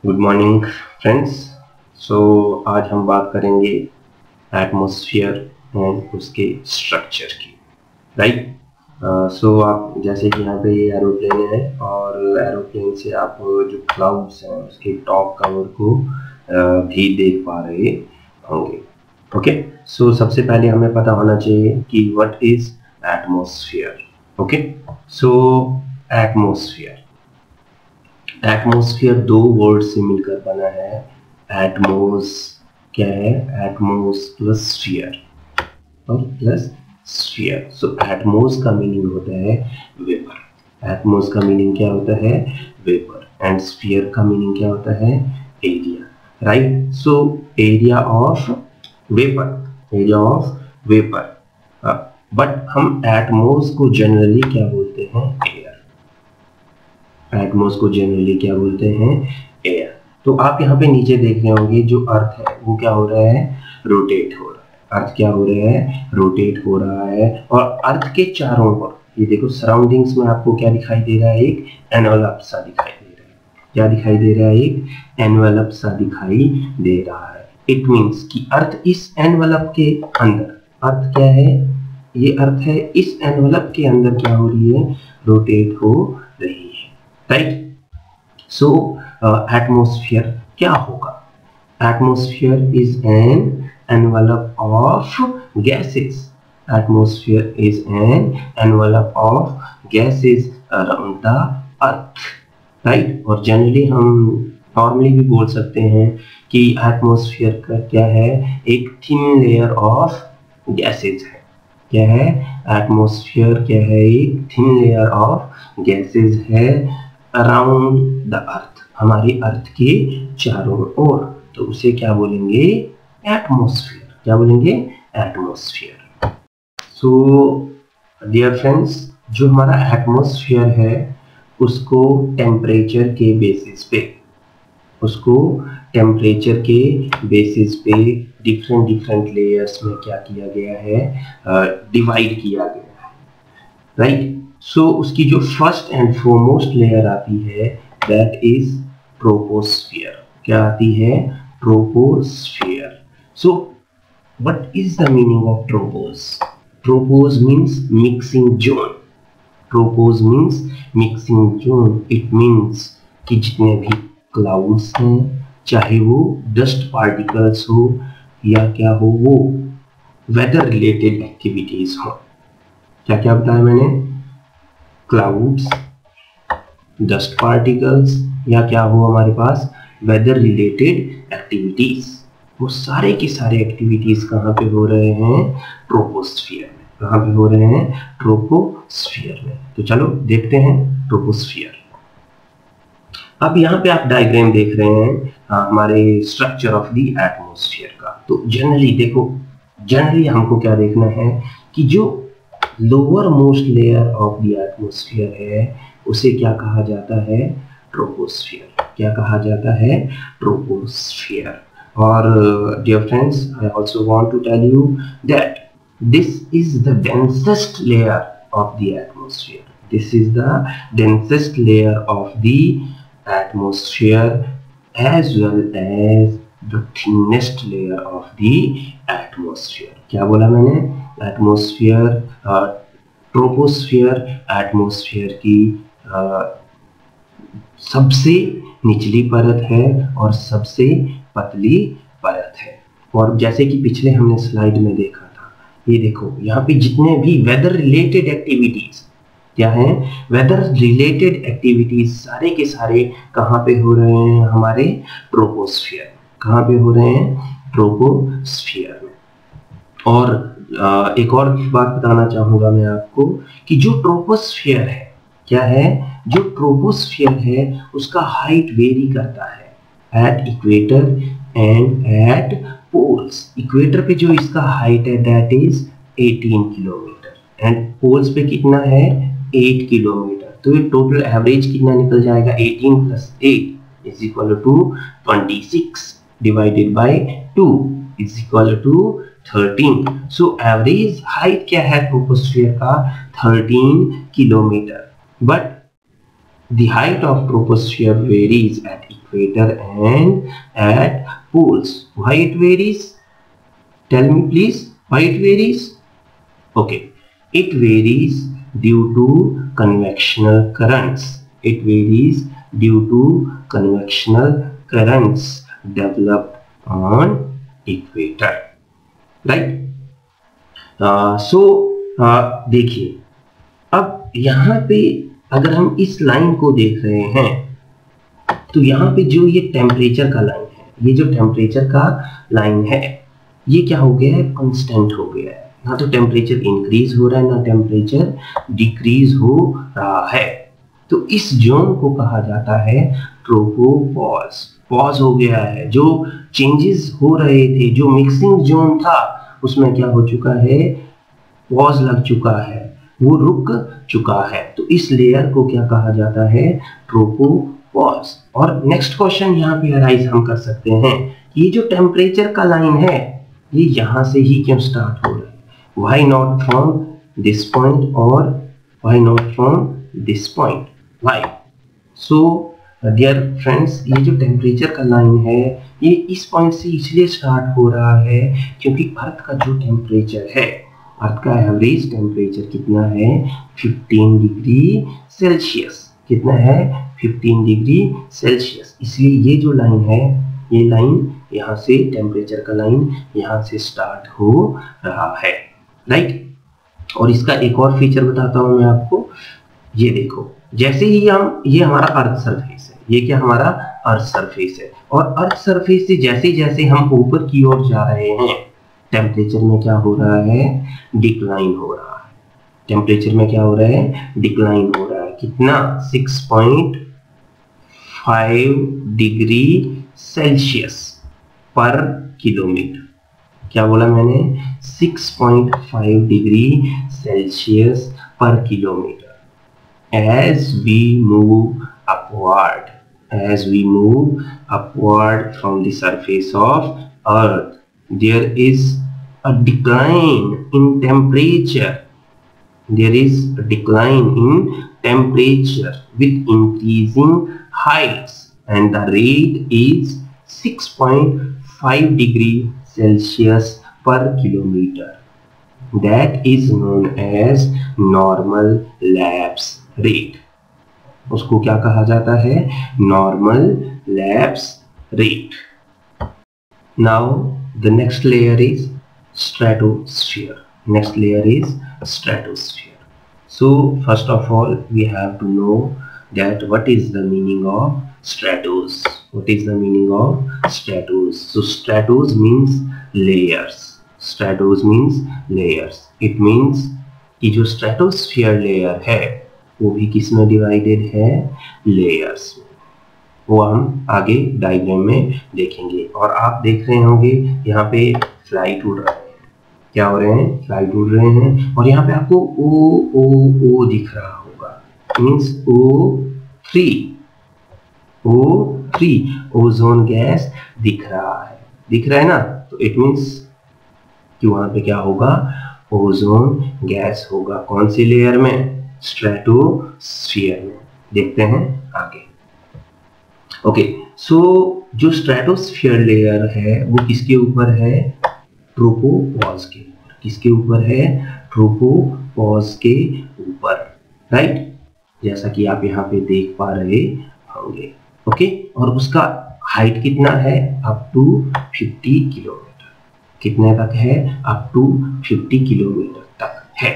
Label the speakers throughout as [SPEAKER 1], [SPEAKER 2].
[SPEAKER 1] Good morning friends. आज हम बात करेंगे एटमॉस्फेयर एंड उसके स्ट्रक्चर की, राइट। आप जैसे कि यहाँ पे ये एरोप्लेन है और एरोप्लेन से आप जो क्लाउड्स हैं उसके टॉप कवर को भी देख पा रहे होंगे। ओके, सबसे पहले हमें पता होना चाहिए कि what is atmosphere. Okay, atmosphere atmosphere दो वर्ड से मिलकर बना है। एटमोस क्या है? एटमोस प्लस स्फीयर और प्लस स्फीयर। एटमोस का मीनिंग होता है वेपर। एटमोस का मीनिंग क्या होता है? वेपर। एंड स्फीयर का मीनिंग क्या होता है? Area, right. Area of vapour. But हम एटमोस को जनरली क्या बोलते हैं? एटमॉस को जनरली क्या बोलते हैं? एयर। तो आप यहाँ पे नीचे देख रहे होंगे जो अर्थ है वो क्या हो रहा है? रोटेट हो रहा है। अर्थ क्या हो रहा है? रोटेट हो रहा है। और अर्थ के चारों ओर ये देखो सराउंडिंग्स में आपको क्या दिखाई दे रहा है? एक एनवेलप सा दिखाई दे रहा है। क्या दिखाई दे रहा है? एक एनवेलप सा दिखाई दे रहा है। इट मीन्स कि अर्थ इस एनवेलप के अंदर, अर्थ क्या है? ये अर्थ है, इस एनवेलप के अंदर क्या हो रही है? रोटेट हो रही है, राइट। एटमॉस्फेयर क्या होगा? Atmosphere is an envelope of gases. Atmosphere is an envelope of gases around the earth, right. और जनरली हम नॉर्मली भी बोल सकते हैं कि एटमॉस्फेयर का क्या है? एक थिन लेयर ऑफ गैसेस है। क्या है? एटमॉस्फेयर क्या है? एक थिन लेयर ऑफ गैसेस है अराउंड द अर्थ, हमारी अर्थ के चारों ओर। तो उसे क्या बोलेंगे? एटमॉस्फेयर। क्या बोलेंगे? एटमॉस्फेयर। डियर फ्रेंड्स, जो हमारा एटमॉस्फेयर है उसको टेम्परेचर के बेसिस पे डिफरेंट लेयर्स में क्या किया गया है? डिवाइड किया गया है, राइट। उसकी जो फर्स्ट एंड फोरमोस्ट लेयर आती है दैट इज ट्रोपोस्फियर। क्या आती है? Troposphere. What is the meaning of tropos? Tropos means mixing zone. Tropos means mixing zone. It means कि जितने भी क्लाउड्स हैं, चाहे वो डस्ट पार्टिकल्स हो या क्या हो, वो वेदर रिलेटेड एक्टिविटीज हो। क्या क्या बताया मैंने? क्लाउड्स, डस्ट पार्टिकल्स या क्या हो हमारे पास? Weather related activities. वो सारे के सारे एक्टिविटीज कहाँ पे हो रहे हैं? ट्रोपोस्फियर में। कहाँ पे हो रहे हैं? ट्रोपोस्फियर में। तो चलो देखते हैं ट्रोपोस्फियर। अब यहाँ पे आप डायग्राम देख रहे हैं हमारे स्ट्रक्चर ऑफ द एटमॉस्फेयर का। तो जनरली हमको क्या देखना है कि जो lower most layer of the atmosphere है उसे क्या कहा जाता है? ट्रोपोस्फियर। क्या कहा जाता है? ट्रोपोस्फियर। और dear friends, I also want to tell you that this is the densest layer of the atmosphere. This is the densest layer of the atmosphere as well as the thinnest layer of the atmosphere. क्या बोला मैंने? Atmosphere, troposphere atmosphere की सबसे निचली परत है और सबसे पतली परत है। और जैसे कि पिछले हमने स्लाइड में देखा था, ये देखो यहाँ पे जितने भी वेदर रिलेटेड एक्टिविटीज क्या है? वेदर रिलेटेड एक्टिविटीज सारे के सारे कहाँ पे हो रहे हैं? हमारे ट्रोपोस्फियर। कहाँ पे हो रहे हैं? ट्रोपोस्फियर में। और एक और बात बताना चाहूंगा मैं आपको कि जो ट्रोपोस्फियर है क्या है? जो ट्रोपोस्फियर है उसका हाइट वेरी करता है at equator and at poles. Equator पे जो इसका हाइट है that is 18 kilometre and poles पे कितना है? 8 किलोमीटर। तो ये टोटल एवरेज कितना निकल जाएगा? 18 + 8 is equal to 26 divided by 2 is equal to 13। Average height क्या है ट्रोपोस्फियर का? 13 kilometre. But the height of troposphere varies at equator and at poles. Why it varies? Tell me please, why it varies? Okay, it varies due to convectional currents. It varies due to convectional currents developed on equator, right? देखिए, अब यहाँ पे अगर हम इस line को देख रहे हैं तो यहाँ पे जो ये टेम्परेचर का लाइन है, ये जो टेम्परेचर का लाइन है, ये क्या हो गया है? कांस्टेंट हो गया है। ना तो टेम्परेचर इंक्रीज हो रहा है, ना टेम्परेचर डिक्रीज हो रहा है। तो इस जोन को कहा जाता है ट्रोपोपॉज। पॉज हो गया है, जो चेंजेस हो रहे थे, जो मिक्सिंग जोन था उसमें क्या हो चुका है? पॉज लग चुका है, वो रुक चुका है। तो इस लेयर को क्या कहा जाता है? ट्रोपोपॉज। और नेक्स्ट क्वेश्चन यहाँ पे अराइज हम कर सकते हैं, ये जो टेम्परेचर का लाइन है ये यहाँ से ही क्यों स्टार्ट हो रहा है? Why not from this point और why not from this point? Why? So dear friends, ये जो टेम्परेचर का लाइन है ये इस पॉइंट से इसलिए स्टार्ट हो रहा है क्योंकि अर्थ का जो टेम्परेचर है, अर्थ का एवरेज टेम्परेचर कितना है? 15 डिग्री सेल्सियस। कितना है? 15 डिग्री सेल्सियस। इसलिए ये जो लाइन है, ये लाइन यहाँ से, टेम्परेचर का लाइन यहाँ से स्टार्ट हो रहा है, राइट? और इसका एक और फीचर बताता हूँ मैं आपको। ये देखो, जैसे ही हम, ये हमारा अर्थ सरफेस है, ये क्या हमारा अर्थ सरफेस है, और अर्थ सरफेस से जैसे जैसे हम ऊपर की ओर जा रहे हैं टेम्परेचर में क्या हो रहा है? डिक्लाइन हो रहा है। टेम्परेचर में क्या हो रहा है? डिक्लाइन हो रहा है। कितना? 6.5 डिग्री सेल्सियस पर किलोमीटर। क्या बोला मैंने? 6.5 डिग्री सेल्सियस पर kilometre. As we move upward from the surface of Earth, there is a decline in temperature. There is a decline in temperature with increasing heights, and the rate is 6.5 degree Celsius per kilometer. That is known as normal lapse rate. उसको क्या कहा जाता है? Normal lapse rate. Now the next layer is stratosphere. Next layer is stratosphere. So first of all we have to know that what is the meaning of stratos. What is the meaning of stratos? So stratos means layers. Stratos means layers. It means कि जो stratosphere layer है वो भी किस में divided है? Layers में। वो हम आगे डायग्राम में देखेंगे। और आप देख रहे होंगे यहाँ पे फ्लाइट उड़ रहे हैं। क्या हो रहे हैं? फ्लाइट उड़ रहे हैं। और यहाँ पे आपको ओ दिख रहा होगा, मीन्स O3 ओजोन गैस दिख रहा है। दिख रहा है ना? तो इट मीन्स कि वहां पे क्या होगा? ओजोन गैस होगा। कौन सी लेयर में? स्ट्रेटोस्फीयर में। देखते हैं आगे। ओके, सो जो स्ट्रेटोस्फीयर लेयर है वो किसके ऊपर है? ट्रोपोपॉज के ऊपर। किसके ऊपर है? ट्रोपोपॉज के ऊपर, राइट? जैसा कि आप यहाँ पे देख पा रहे होंगे। ओके, और उसका हाइट कितना है? Up to 50 kilometre. कितने तक है? अप टू 50 किलोमीटर तक है,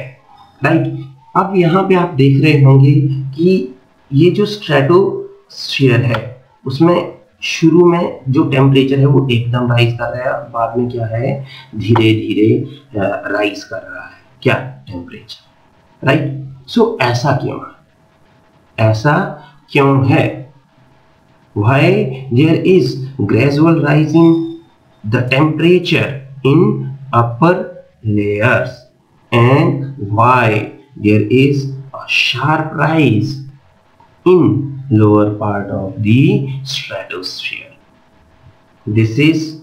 [SPEAKER 1] राइट? अब यहाँ पे आप देख रहे होंगे कि ये जो स्ट्रेटोस्फीयर है उसमें शुरू में जो टेम्परेचर है वो एकदम राइज कर रहा है, बाद में क्या है? धीरे धीरे राइज कर रहा है। क्या? Temperature, right? सो ऐसा क्यों है? ऐसा क्यों है? Why there is gradual rise in the temperature in upper layers, and why there is a sharp rise in lower part of the stratosphere? This is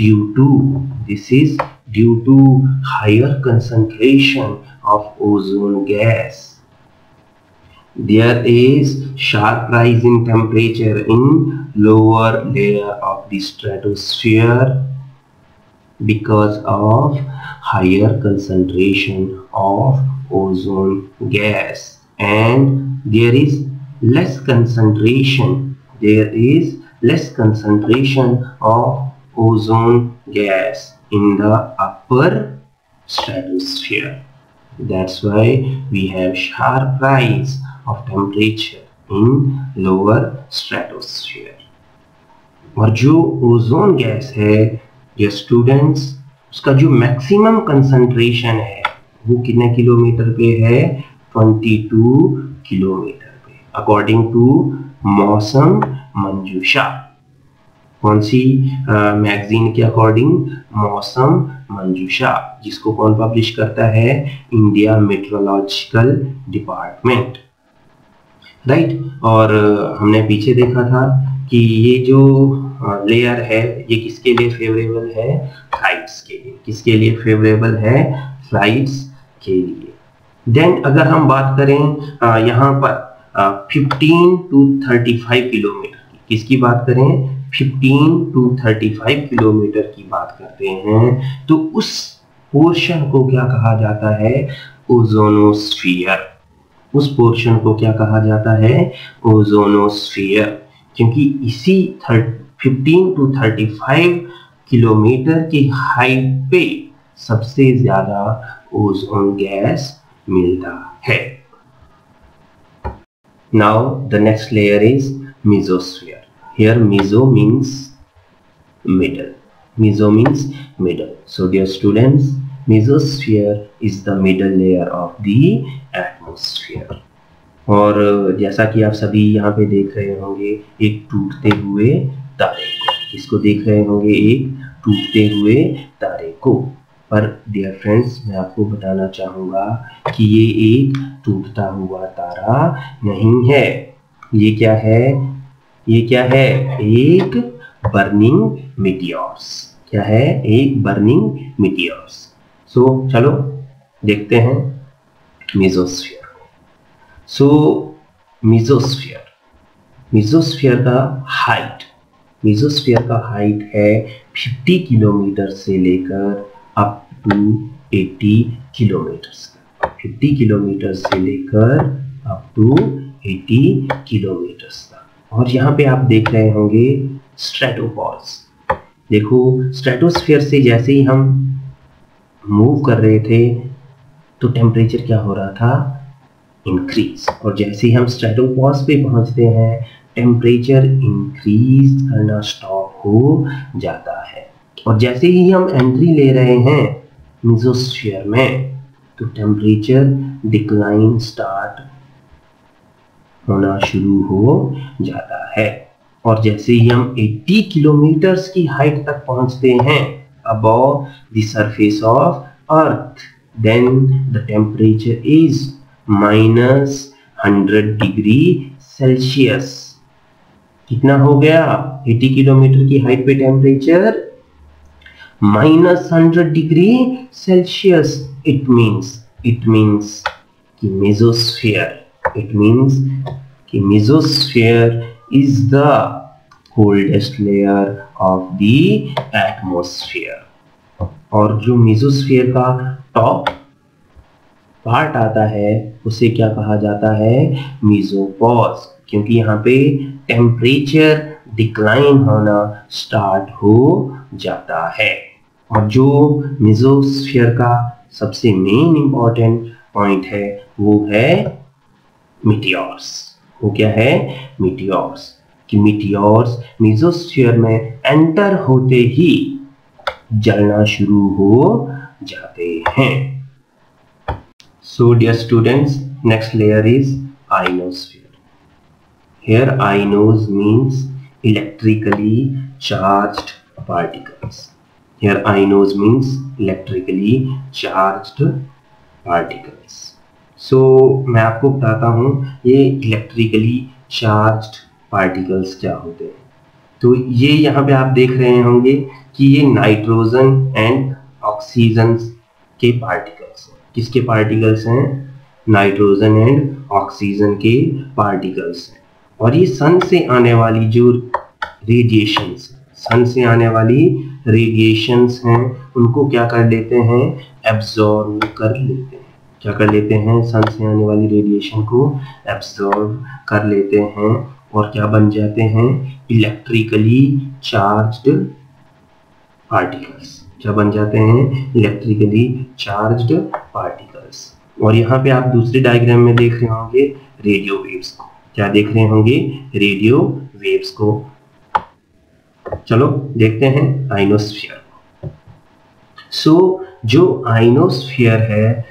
[SPEAKER 1] due to higher concentration of ozone gas There is sharp rise in temperature in lower layer of the stratosphere because of higher concentration of ozone gas, and there is less concentration of ozone gas in the upper stratosphere. That's why we have sharp rise of temperature in lower stratosphere. और जो ozone gas है ये students, उसका जो maximum concentration है वो कितने kilometre पे है? 22 किलोमीटर पे, अकॉर्डिंग टू मौसम मंजूषा। कौन सी मैगजीन के अकॉर्डिंग? मौसम मंजूषा, जिसको कौन पब्लिश करता है? India meteorological department, right. और हमने पीछे देखा था कि ये जो लेयर है ये किसके लिए फेवरेबल है? फ्लाइट्स के लिए। किसके लिए फेवरेबल है? फ्लाइट्स के लिए। देन अगर हम बात करें यहाँ पर 15 to 35 किलोमीटर की, किसकी बात करें? 15 to 35 किलोमीटर की बात करते हैं, तो उस पोर्शन को क्या कहा जाता है? ओजोनोस्फीयर। उस पोर्शन को क्या कहा जाता है? ओजोनोस्फीयर, क्योंकि इसी 15 to 35 किलोमीटर की हाइट पे सबसे ज्यादा ओजोन गैस मिलता है। Now the next layer is mesosphere. Here meso means middle. Meso means middle. So dear students, mesosphere is the middle layer of the atmosphere. और जैसा कि आप सभी यहाँ पे देख रहे होंगे एक टूटते हुए तारे को, इसको देख रहे होंगे एक टूटते हुए तारे को। पर डियर फ्रेंड्स, मैं आपको बताना चाहूँगा कि ये एक टूटता हुआ तारा नहीं है। ये क्या है? ये क्या है? एक बर्निंग मीटियोर्स। क्या है? एक बर्निंग मीटियोर्स। सो चलो देखते हैं मेसोस्फीयर। सो मेसोस्फीयर का हाइट है 50 किलोमीटर से लेकर अप टू 80 किलोमीटर। 50 किलोमीटर से लेकर अप टू 80 किलोमीटर तक। और यहाँ पे आप देख रहे होंगे स्ट्रेटोपॉज। देखो स्ट्रेटोस्फीयर से जैसे ही हम मूव कर रहे थे तो टेम्परेचर क्या हो रहा था? इंक्रीज। और जैसे ही हम स्ट्रेटोपॉज पे पहुंचते हैं टेम्परेचर इंक्रीज करना स्टॉप हो जाता है। और जैसे ही हम एंट्री ले रहे हैं मेसोस्फीयर में तो टेम्परेचर डिक्लाइन स्टार्ट होना शुरू हो जाता है। और जैसे ही हम 80 किलोमीटर्स की हाइट तक पहुंचते हैं above the surface of earth, then the temperature is -100 degree Celsius. कितना हो गया? 80 किलोमीटर की हाइट पे temperature -100 degree Celsius. It means कि mesosphere is the coldest layer of the atmosphere. और जो मेसोस्फीयर का टॉप पार्ट आता है उसे क्या कहा जाता है? मेसोपॉज, क्योंकि यहाँ पे टेम्परेचर डिक्लाइन होना स्टार्ट हो जाता है। और जो मेसोस्फीयर का सबसे मेन इंपॉर्टेंट पॉइंट है वो है मीटियोर्स। वो क्या है? मीटियोर्स। कि मीटियोर्स मेसोस्फीयर में एंटर होते ही जलना शुरू हो जाते हैं। So dear students, next layer is ionosphere. Here ionos means electrically charged particles. Here ionos means electrically charged particles. So मैं आपको बताता हूँ ये electrically charged particles क्या होते हैं। तो ये यहाँ पे आप देख रहे होंगे कि ये नाइट्रोजन एंड ऑक्सीजन के पार्टिकल्स हैं। किसके पार्टिकल्स हैं? नाइट्रोजन एंड ऑक्सीजन के पार्टिकल्स हैं। और ये सन से आने वाली जो रेडिएशंस, सन से आने वाली रेडिएशंस हैं, उनको क्या कर लेते हैं, एब्जॉर्ब कर लेते हैं। क्या कर लेते हैं, सन से आने वाली रेडिएशन को एब्जॉर्ब कर लेते हैं और क्या बन जाते हैं, इलेक्ट्रिकली चार्ज्ड पार्टिकल्स। क्या बन जाते हैं, इलेक्ट्रिकली चार्ज्ड पार्टिकल्स। और यहाँ पे आप दूसरे डायग्राम में देख रहे होंगे रेडियो वेव्स को। क्या देख रहे होंगे, रेडियो वेव्स को। चलो देखते हैं आइनोस्फीयर। सो जो आइनोस्फीयर है,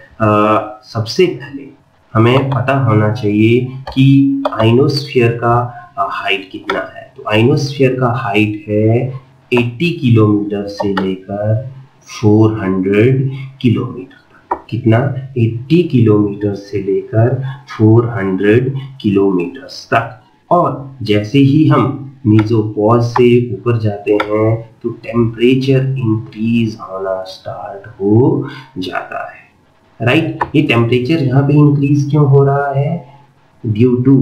[SPEAKER 1] सबसे पहले हमें पता होना चाहिए कि आइनोस्फीयर का हाइट कितना है। तो आइनोस्फीयर का हाइट है 80 किलोमीटर से लेकर 400 किलोमीटर तक। कितना, 80 किलोमीटर से लेकर 400 किलोमीटर तक। और जैसे ही हम मीसोपॉज से ऊपर जाते हैं तो टेम्परेचर इंक्रीज होना स्टार्ट हो जाता है, राइट। ये टेम्परेचर यहाँ पे इंक्रीज क्यों हो रहा है, due to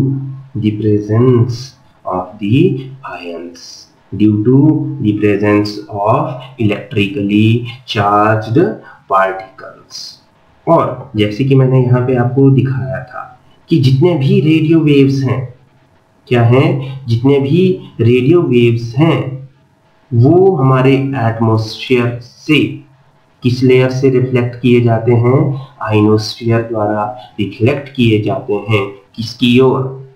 [SPEAKER 1] the presence of the ions, due to the presence of electrically charged particles. और जैसे कि मैंने यहाँ पे आपको दिखाया था कि जितने भी रेडियो वेव्स हैं, क्या हैं, जितने भी रेडियो वेव्स हैं वो हमारे एटमॉस्फेयर से किस लेयर से रिफ्लेक्ट किए जाते हैं, आइनोस्फीयर द्वारा रिफ्लेक्ट किए जाते हैं। किसकी ओर,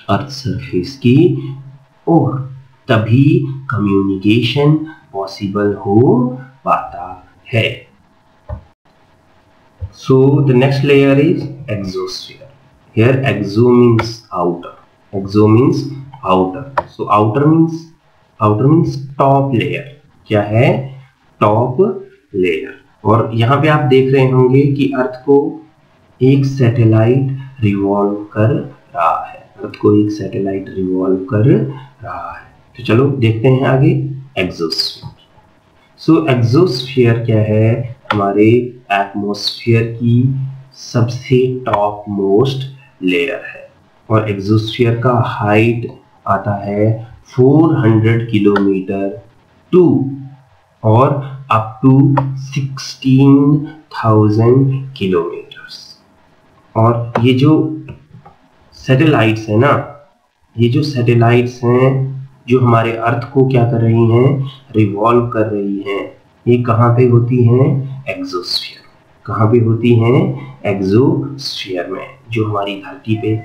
[SPEAKER 1] अर्थ सरफेस की ओर। तभी कम्युनिकेशन पॉसिबल हो पाता है। So the next layer is exosphere. Here exo means outer, exo means outer. So outer means top layer. क्या है, टॉप लेयर। और यहाँ पे आप देख रहे होंगे कि अर्थ को एक सैटेलाइट रिवॉल्व कर रहा है, अर्थ को एक सैटेलाइट रिवॉल्व कर रहा है। तो चलो देखते हैं आगे एक्सोस्फीयर। सो एक्सोस्फीयर क्या है, हमारे एटमॉस्फेयर की सबसे टॉप मोस्ट लेयर है। और एक्सोस्फीयर का हाइट आता है 400 किलोमीटर टू और अप टू 16,000 किलोमीटर्स। और ये जो सैटेलाइट्स है ना, ये जो सैटेलाइट्स हैं जो हमारे अर्थ को क्या कर रही हैं, रिवॉल्व कर रही हैं, ये कहाँ पे होती हैं, एक्सोस्फीयर। कहाँ पे होती हैं, एक्सोस्फीयर में, जो हमारी धरती पे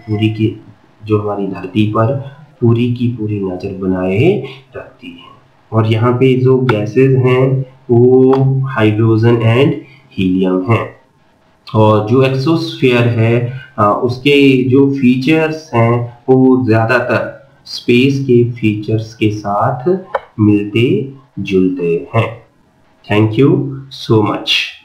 [SPEAKER 1] जो हमारी धरती पर पूरी की पूरी नजर बनाए रखती है। और यहाँ पे जो गैसेस हैं वो हाइड्रोजन एंड हीलियम हैं। और जो एक्सोस्फीयर है उसके जो फीचर्स हैं वो ज्यादातर स्पेस के फीचर्स के साथ मिलते जुलते हैं। Thank you so much.